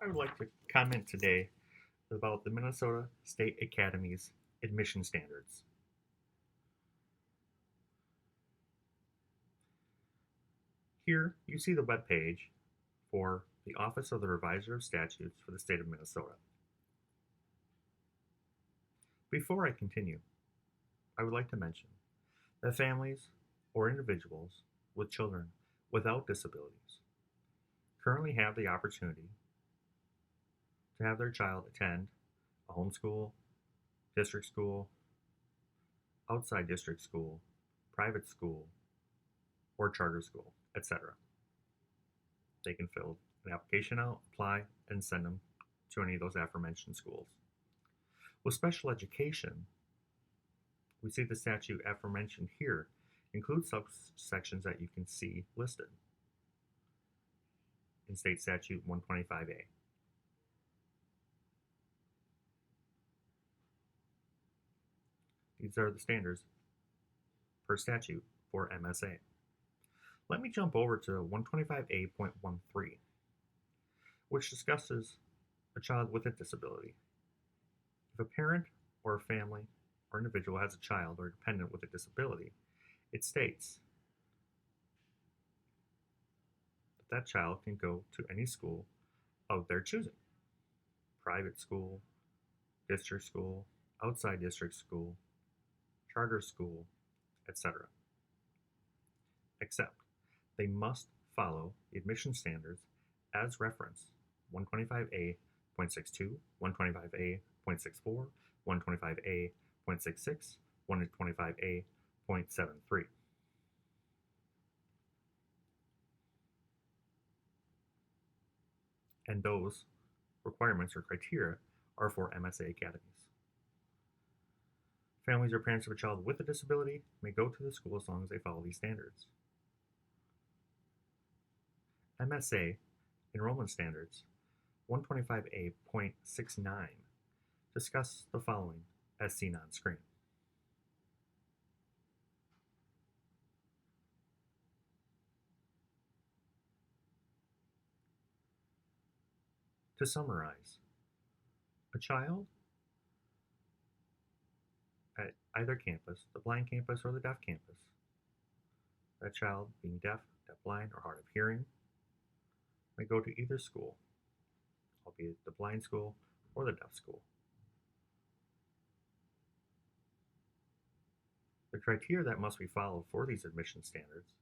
I would like to comment today about the Minnesota State Academy's admission standards. Here you see the webpage for the Office of the Reviser of Statutes for the state of Minnesota. Before I continue, I would like to mention that families or individuals with children without disabilities currently have the opportunity to have their child attend a homeschool, district school, outside district school, private school, or charter school, etc. They can fill an application out, apply, and send them to any of those aforementioned schools. With special education, we see the statute aforementioned here includes subsections that you can see listed in State Statute 125A. These are the standards per statute for MSA. Let me jump over to 125A.13, which discusses a child with a disability. If a parent or a family or individual has a child or dependent with a disability, it states that that child can go to any school of their choosing: private school, district school, outside district school, charter school, etc. Except they must follow the admission standards as referenced 125A.62, 125A.64, 125A.66, 125A.73. And those requirements or criteria are for MSA academies. Families or parents of a child with a disability may go to the school as long as they follow these standards. MSA enrollment standards 125A.69 discuss the following as seen on screen. To summarize, a child at either campus, the blind campus or the deaf campus, that child being deaf, deafblind, or hard of hearing, may go to either school, albeit the blind school or the deaf school. The criteria that must be followed for these admission standards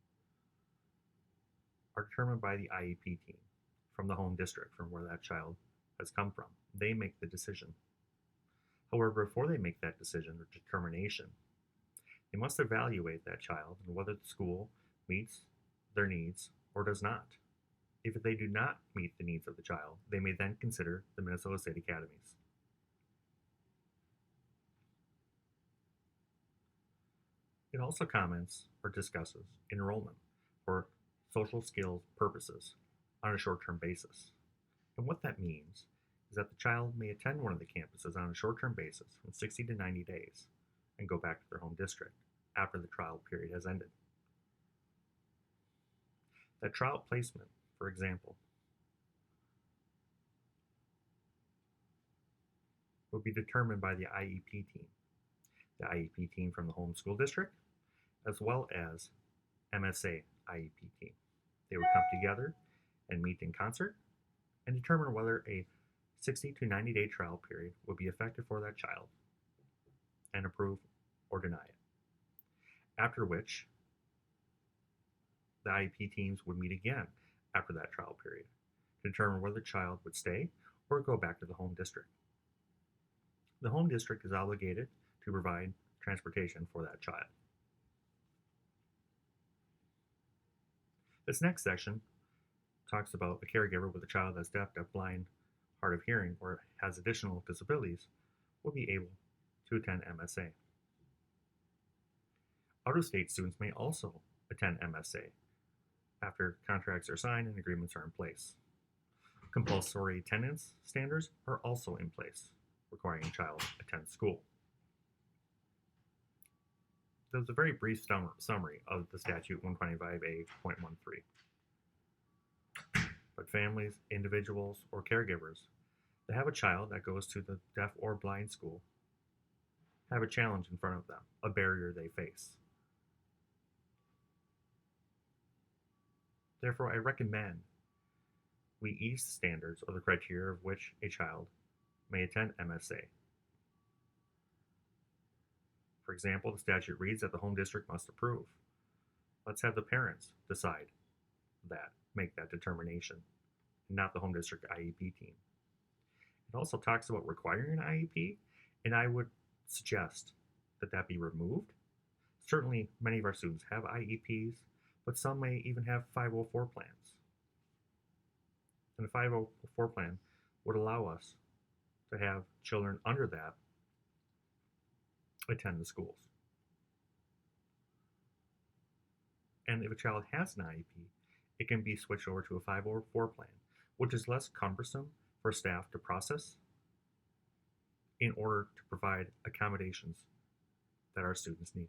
are determined by the IEP team from the home district from where that child has come from. They make the decision. However, before they make that decision or determination, they must evaluate that child and whether the school meets their needs or does not. If they do not meet the needs of the child, they may then consider the Minnesota State Academies. It also comments or discusses enrollment for social skills purposes on a short-term basis. And what that means is that the child may attend one of the campuses on a short-term basis from 60 to 90 days and go back to their home district after the trial period has ended. That trial placement, for example, will be determined by the IEP team. The IEP team from the home school district, as well as MSA IEP team. They would come together and meet in concert and determine whether a 60 to 90 day trial period would be effective for that child and approve or deny it. After which, the IEP teams would meet again after that trial period to determine whether the child would stay or go back to the home district. The home district is obligated to provide transportation for that child. This next section talks about a caregiver with a child that's deaf, deafblind, hard of hearing, or has additional disabilities will be able to attend MSA. Out-of-state students may also attend MSA after contracts are signed and agreements are in place. Compulsory attendance standards are also in place, requiring a child attend school. That was a very brief summary of the statute 125A.13. but families, individuals, or caregivers that have a child that goes to the deaf or blind school have a challenge in front of them, a barrier they face. Therefore, I recommend we ease the standards or the criteria of which a child may attend MSA. For example, the statute reads that the home district must approve. Let's have the parents decide that, make that determination, not the home district IEP team. It also talks about requiring an IEP, and I would suggest that that be removed. Certainly, many of our students have IEPs, but some may even have 504 plans. And a 504 plan would allow us to have children under that attend the schools. And if a child has an IEP, it can be switched over to a 504 plan, which is less cumbersome for staff to process in order to provide accommodations that our students need.